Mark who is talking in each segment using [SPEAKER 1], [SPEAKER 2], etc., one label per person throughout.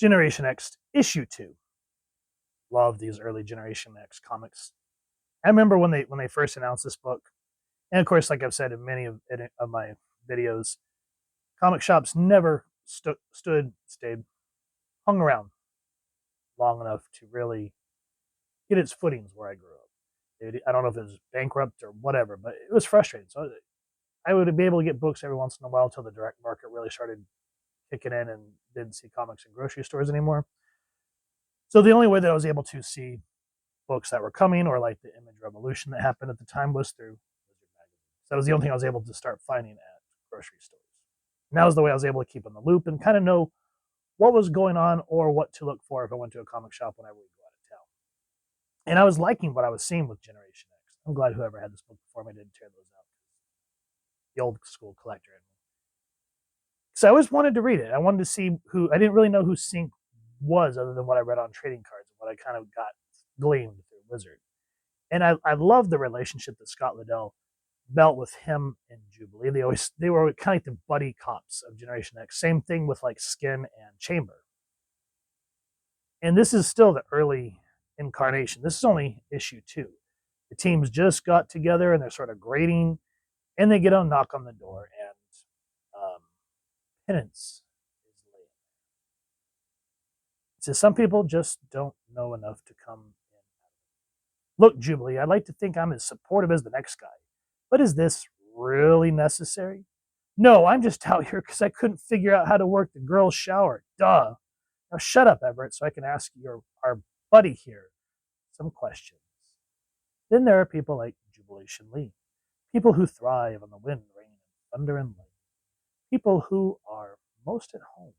[SPEAKER 1] Generation X issue 2. Love these early Generation X comics. I remember when they first announced this book, and of course, like I've said in many of my videos, comic shops never hung around long enough to really get its footings where I grew up. I don't know if it was bankrupt or whatever, but it was frustrating. So I would be able to get books every once in a while until the direct market really started kicking in and didn't see comics in grocery stores anymore. So the only way that I was able to see books that were coming, or like the Image Revolution that happened at the time, was through Wizard Magazine. So that was the only thing I was able to start finding at grocery stores. And that was the way I was able to keep in the loop and kind of know what was going on or what to look for if I went to a comic shop whenever we go out of town. And I was liking what I was seeing with Generation X. I'm glad whoever had this book before me didn't tear those out. The old school collector in me. So I always wanted to read it. I wanted to see I didn't really know who Synch was other than what I read on trading cards and what I kind of got gleaned through Wizard. And I love the relationship that Scott Lobdell built with him and Jubilee. They were kind of like the buddy cops of Generation X. Same thing with like Skin and Chamber. And this is still the early incarnation. This is only issue 2. The teams just got together and they're sort of grading, and they get a knock on the door, and Penance is late. It says some people just don't know enough to come in. Look, Jubilee, I'd like to think I'm as supportive as the next guy, but is this really necessary? No, I'm just out here because I couldn't figure out how to work the girls' shower. Duh. Now shut up, Everett, so I can ask our buddy here some questions. Then there are people like Jubilation Lee, people who thrive on the wind, rain, and thunder and light, people who are most at home in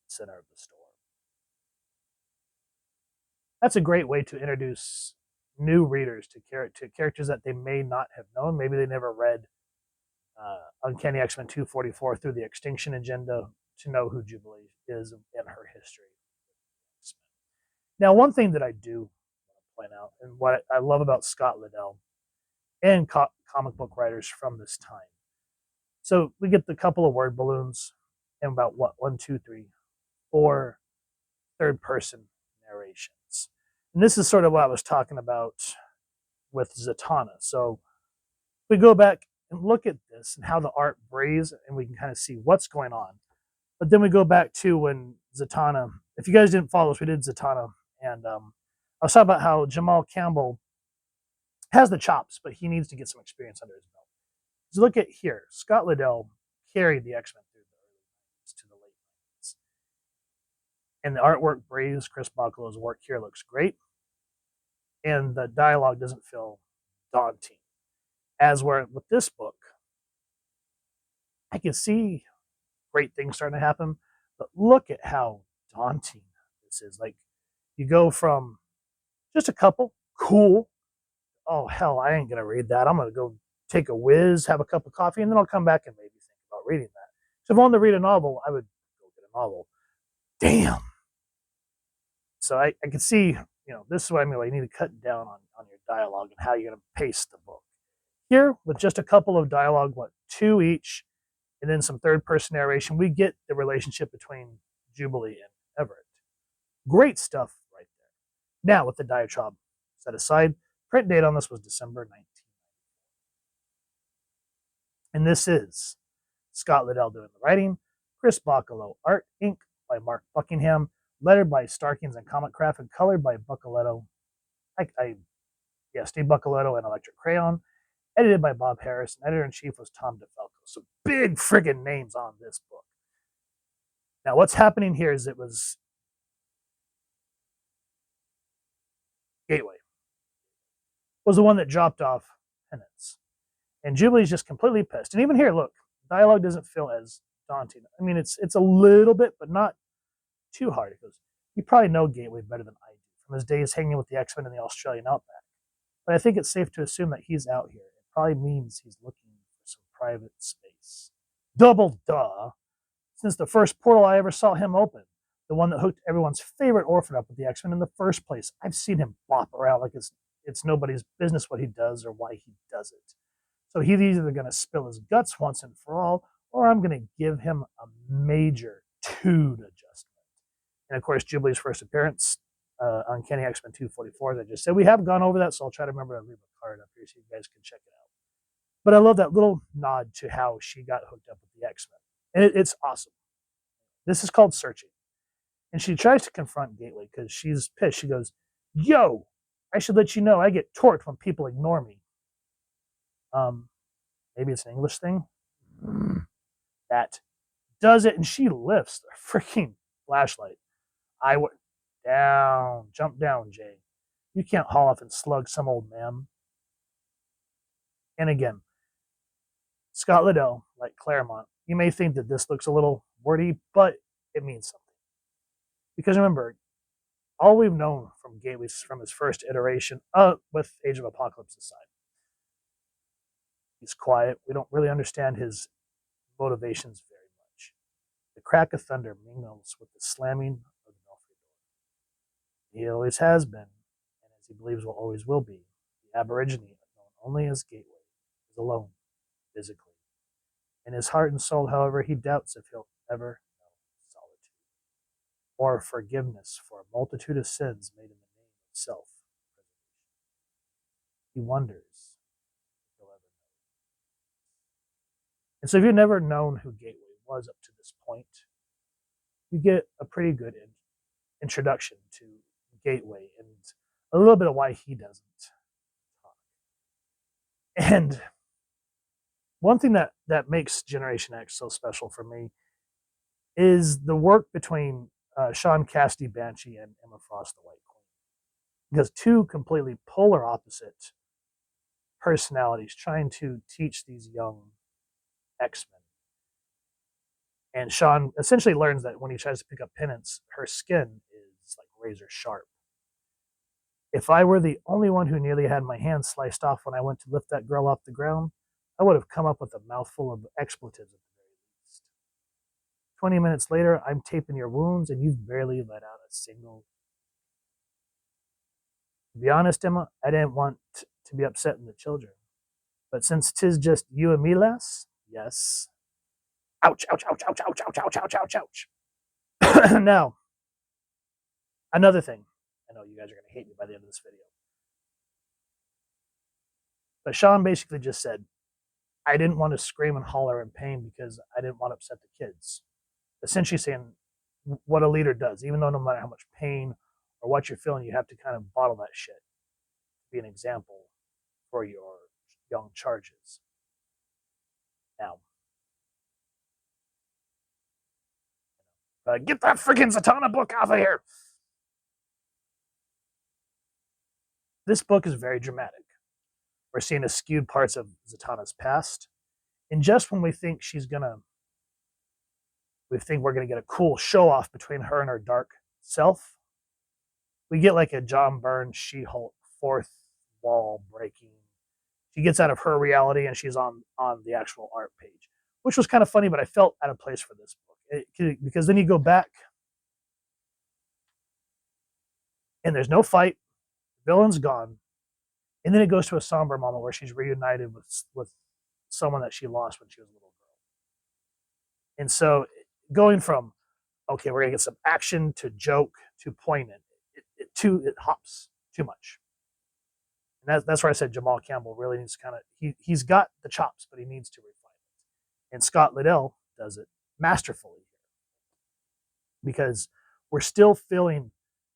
[SPEAKER 1] the center of the storm. That's a great way to introduce new readers to characters that they may not have known. Maybe they never read Uncanny X-Men 244 through the Extinction Agenda to know who Jubilee is and her history. Now, one thing that I do want to point out, and what I love about Scott Lobdell and comic book writers from this time. So we get the couple of word balloons and about 1, 2, 3, 4 third-person narrations. And this is sort of what I was talking about with Zatanna. So we go back and look at this and how the art breathes, and we can kind of see what's going on. But then we go back to when Zatanna, if you guys didn't follow us, we did Zatanna, and I was talking about how Jamal Campbell has the chops, but he needs to get some experience under his belt. So look at here, Scott Lobdell carried the X-Men through the early 90s to the late 90s. And the artwork breathes. Chris Bachalo's work here looks great. And the dialogue doesn't feel daunting. As where with this book, I can see great things starting to happen, but look at how daunting this is. Like, you go from just a couple, cool, oh, hell, I ain't going to read that. I'm going to go take a whiz, have a cup of coffee, and then I'll come back and maybe think about reading that. So if I wanted to read a novel, I would go get a novel. Damn. So I can see, this is what I mean. You need to cut down on your dialogue and how you're going to pace the book. Here, with just a couple of dialogue, 2 each, and then some third-person narration, we get the relationship between Jubilee and Everett. Great stuff right there. Now, with the diatribe set aside, print date on this was December 1990. And this is Scott Lobdell doing the writing, Chris Bachalo art, ink by Mark Buckingham, lettered by Starkings and Comic Craft, and colored by Buccellato. Steve Buccellato and Electric Crayon. Edited by Bob Harris, and editor-in-chief was Tom DeFalco. So big friggin' names on this book. Now, what's happening here is it was Gateway was the one that dropped off Penance. And Jubilee's just completely pissed. And even here, look, dialogue doesn't feel as daunting. I mean, it's a little bit, but not too hard. It goes, you probably know Gateway better than I do from his days hanging with the X-Men in the Australian outback. But I think it's safe to assume that he's out here. It probably means he's looking for some private space. Double duh. Since the first portal I ever saw him open, the one that hooked everyone's favorite orphan up with the X-Men in the first place, I've seen him bop around like it's nobody's business what he does or why he does it. So he's either going to spill his guts once and for all, or I'm going to give him a major tune adjustment. And of course, Jubilee's first appearance, Uncanny X-Men 244, as I just said. We have gone over that, so I'll try to remember to leave a card up here so you guys can check it out. But I love that little nod to how she got hooked up with the X-Men. And it's awesome. This is called Searching. And she tries to confront Gateway because she's pissed. She goes, yo, I should let you know I get torqued when people ignore me. Maybe it's an English thing. That does it. And she lifts the freaking flashlight. I would down, jump down, Jay. You can't haul off and slug some old man. And again, Scott Lobdell, like Claremont, you may think that this looks a little wordy, but it means something. Because remember, all we've known from Gateway from his first iteration, with Age of Apocalypse aside, he's quiet. We don't really understand his motivations very much. The crack of thunder mingles with the slamming of the belfry door. He always has been, and as he believes will always will be, the aborigine known only as Gateway is alone, physically. In his heart and soul, however, he doubts if he'll ever know solitude or forgiveness for a multitude of sins made in the name of self-preservation. He wonders if he'll ever know. And so if you've never known who Gateway was up to this point, you get a pretty good introduction to Gateway and a little bit of why he doesn't talk. And one thing that makes Generation X so special for me is the work between Sean Cassidy Banshee and Emma Frost, the White Queen. Because two completely polar opposite personalities trying to teach these young X-Men. And Sean essentially learns that when he tries to pick up Penance, her skin is like razor sharp. If I were the only one who nearly had my hand sliced off when I went to lift that girl off the ground, I would have come up with a mouthful of expletives at the very least. 20 minutes later, I'm taping your wounds and you've barely let out a single. To be honest, Emma, I didn't want to be upsetting the children. But since 'tis just you and me, lass, yes. Ouch, ouch, ouch, ouch, ouch, ouch, ouch, ouch, ouch, ouch. Now, another thing. I know you guys are going to hate me by the end of this video. But Sean basically just said, I didn't want to scream and holler in pain because I didn't want to upset the kids. Essentially saying what a leader does, even though no matter how much pain or what you're feeling, you have to kind of bottle that shit. Be an example for your young charges. Now, get that freaking Zatanna book off of here. This book is very dramatic. We're seeing skewed parts of Zatanna's past. And just when we think we're gonna get a cool show off between her and her dark self, we get like a John Byrne She-Hulk fourth wall breaking. She gets out of her reality and she's on the actual art page, which was kind of funny, but I felt out of place for this book. Because then you go back and there's no fight, the villain's gone, and then it goes to a somber moment where she's reunited with someone that she lost when she was a little girl. And so going from, okay, we're going to get some action to joke to poignant, it hops too much. And that's where I said Jamal Campbell really needs to kind of, he's got the chops, but he needs to refine it. And Scott Lobdell does it masterfully here. Because we're still feeling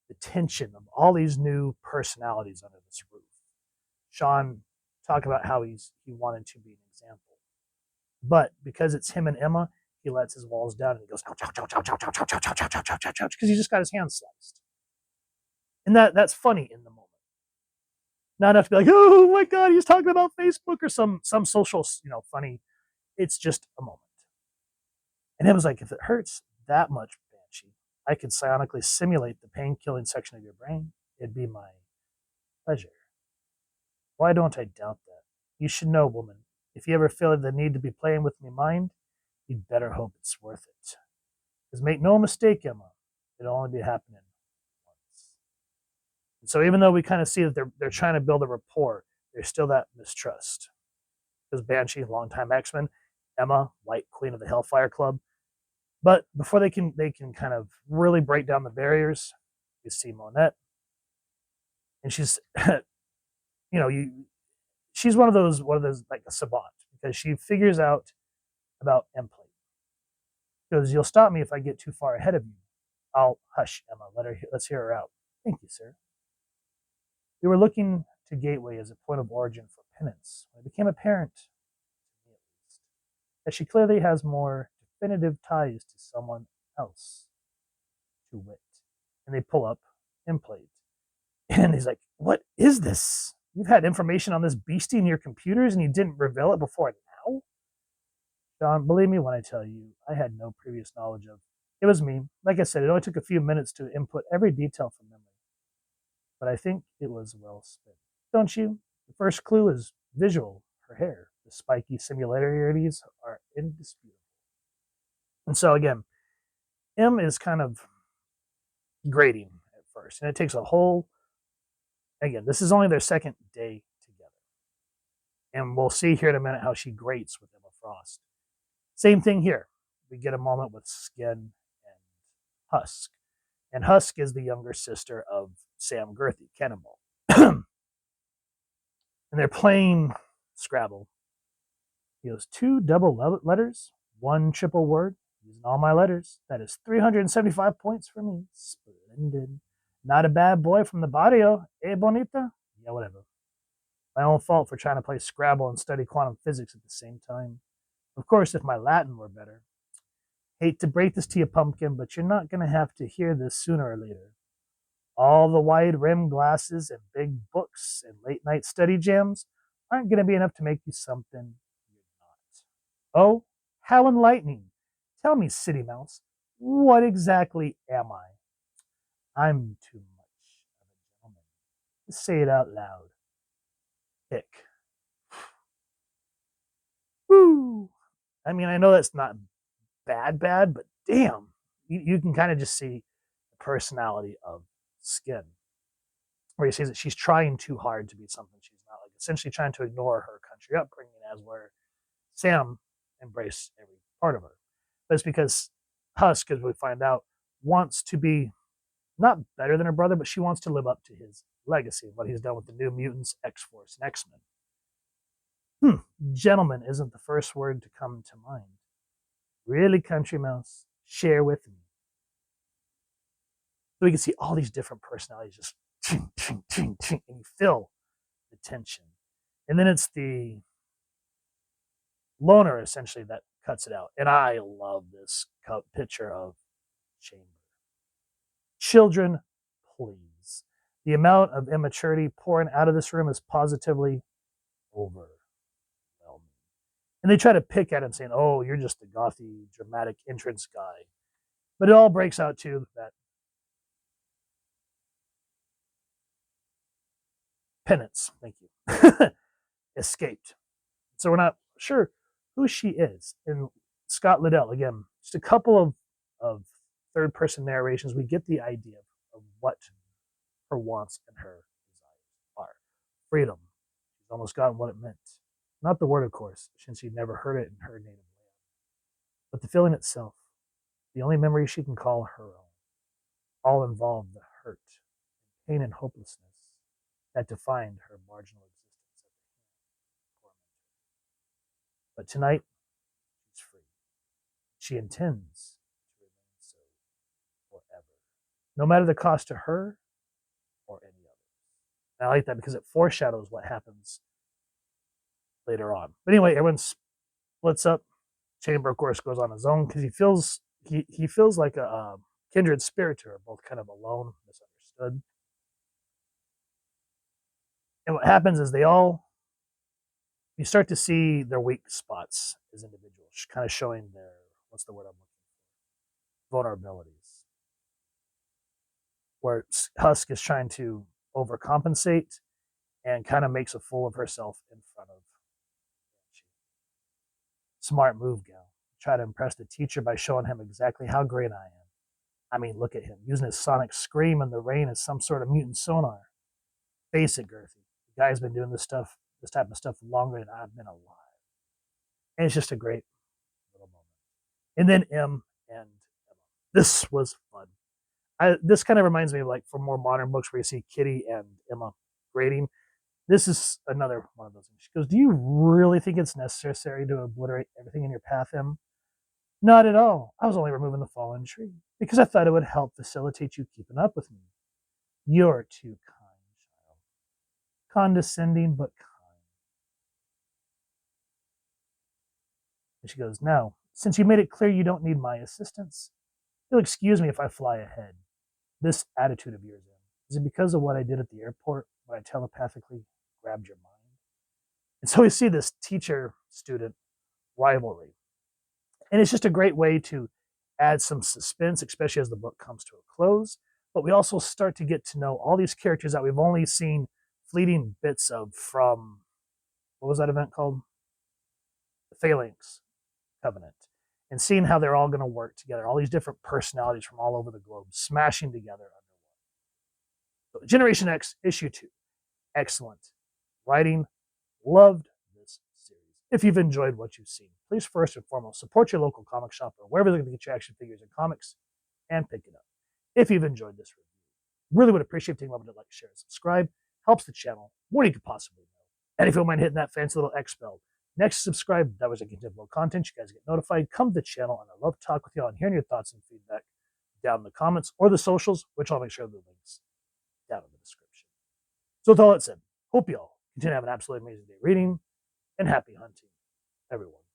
[SPEAKER 1] the tension of all these new personalities under this roof. Sean talked about how he wanted to be an example. But because it's him and Emma, he lets his walls down and he goes, ouch, ouch, ouch, ouch, ouch, ouch, ouch, ouch, ouch, ouch, ouch, ouch, ouch, because he just got his hand sliced. And that's funny in the moment. Not enough to be like, oh my God, he's talking about Facebook or some social, funny. It's just a moment. And Emma's like, if it hurts that much, Banshee, I could psionically simulate the pain-killing section of your brain. It'd be my pleasure. Why don't I doubt that? You should know, woman, if you ever feel the need to be playing with my mind, you'd better hope it's worth it. Because make no mistake, Emma, it'll only be happening once. And so even though we kind of see that they're trying to build a rapport, there's still that mistrust. Because Banshee, longtime X-Men, Emma, White Queen of the Hellfire Club. But before they can kind of really break down the barriers, you see Monette, and she's she's one of those like a savant, because she figures out about Emplate. Because you'll stop me if I get too far ahead of you. I'll hush, Emma. Let's hear her out. Thank you, sir. We were looking to Gateway as a point of origin for Penance. When it became apparent, to me at least, that she clearly has more definitive ties to someone else, to wit. And they pull up Emplate. And he's like, what is this? You've had information on this beastie in your computers and you didn't reveal it before now? John, believe me when I tell you, I had no previous knowledge of. It was me. Like I said, it only took a few minutes to input every detail from memory. But I think it was well spent. Don't you? The first clue is visual. Her hair. The spiky similarities are indisputable. And so again, M is kind of grading at first. And it takes a whole, again, this is only their second day together. And we'll see here in a minute how she grates with Emma Frost. Same thing here. We get a moment with Skin and Husk. And Husk is the younger sister of Sam Girthy, Cannonball. And they're playing Scrabble. He goes, 2 double letters, 1 triple word, using all my letters. That is 375 points for me. Splendid. Not a bad boy from the barrio, eh, bonita? Yeah, whatever. My own fault for trying to play Scrabble and study quantum physics at the same time. Of course, if my Latin were better. Hate to break this to you, Pumpkin, but you're not going to have to hear this sooner or later. All the wide-rimmed glasses and big books and late-night study jams aren't going to be enough to make you something you're not. Oh, how enlightening. Tell me, City Mouse, what exactly am I? I'm too much of a gentleman. Just say it out loud. Hick. Woo! I mean, I know that's not bad, but damn, you can kind of just see the personality of Skin, where he says that she's trying too hard to be something she's not, like essentially trying to ignore her country upbringing, as where Sam embraced every part of her. But it's because Husk, as we find out, wants to be not better than her brother, but she wants to live up to his legacy, what he's done with the New Mutants, X-Force, and X-Men. Gentleman isn't the first word to come to mind. Really, Country Mouse? Share with me. So we can see all these different personalities just ching, ching, ching, ching, and you feel the tension. And then it's the loner, essentially, that cuts it out. And I love this picture of Chamber. Children, please. The amount of immaturity pouring out of this room is positively overwhelming. And they try to pick at him, saying, oh, you're just the gothy, dramatic entrance guy. But it all breaks out to that Penance, thank you, escaped. So we're not sure who she is. And Scott Lobdell, again, just a couple of third-person narrations, we get the idea of what her wants and her desires are. Freedom. She's almost gotten what it meant. Not the word, of course, since she'd never heard it in her native land. But the feeling itself, the only memory she can call her own, all involve the hurt, pain, and hopelessness that defined her marginal existence at the hand of tormentor. But tonight, she's free. She intends to remain so forever, no matter the cost to her or any other. And I like that because it foreshadows what happens later on. But anyway, everyone splits up. Chamber, of course, goes on his own because he feels like a kindred spirit to her, both kind of alone, misunderstood. And what happens is you start to see their weak spots as individuals, kind of showing their, what's the word I'm looking for? Vulnerabilities. Where Husk is trying to overcompensate and kind of makes a fool of herself in front of Banshee. Smart move, gal. Try to impress the teacher by showing him exactly how great I am. I mean, look at him, using his sonic scream in the rain as some sort of mutant sonar. Face it, Girthy. The guy's been doing this type of stuff longer than I've been alive. And it's just a great little moment. And then M and Emma. This was fun. This kind of reminds me of like from more modern books where you see Kitty and Emma grading. This is another one of those things. She goes, "Do you really think it's necessary to obliterate everything in your path, Em?" "Not at all. I was only removing the fallen tree because I thought it would help facilitate you keeping up with me." "You're too kind, child. Condescending, but kind." And she goes, "Now, since you made it clear you don't need my assistance, you'll excuse me if I fly ahead. This attitude of yours, Em, is it because of what I did at the airport when I telepathically grabbed your mind?" And so we see this teacher-student rivalry. And it's just a great way to add some suspense, especially as the book comes to a close. But we also start to get to know all these characters that we've only seen fleeting bits of from, what was that event called? The Phalanx Covenant. And seeing how they're all going to work together, all these different personalities from all over the globe smashing together under one. So Generation X, issue 2. Excellent writing. Loved this series. If you've enjoyed what you've seen, please first and foremost support your local comic shop or wherever they're going to get your action figures and comics and pick it up. If you've enjoyed this review, really would appreciate taking a moment to like, share, and subscribe. Helps the channel more than you could possibly know. And if you don't mind hitting that fancy little X bell next to subscribe, that was a continual content. You guys get notified. Come to the channel, and I love to talk with you on hearing your thoughts and feedback down in the comments or the socials, which I'll make sure the links down in the description. So with all that said, hope you all continue to have an absolutely amazing day reading, and happy hunting, everyone.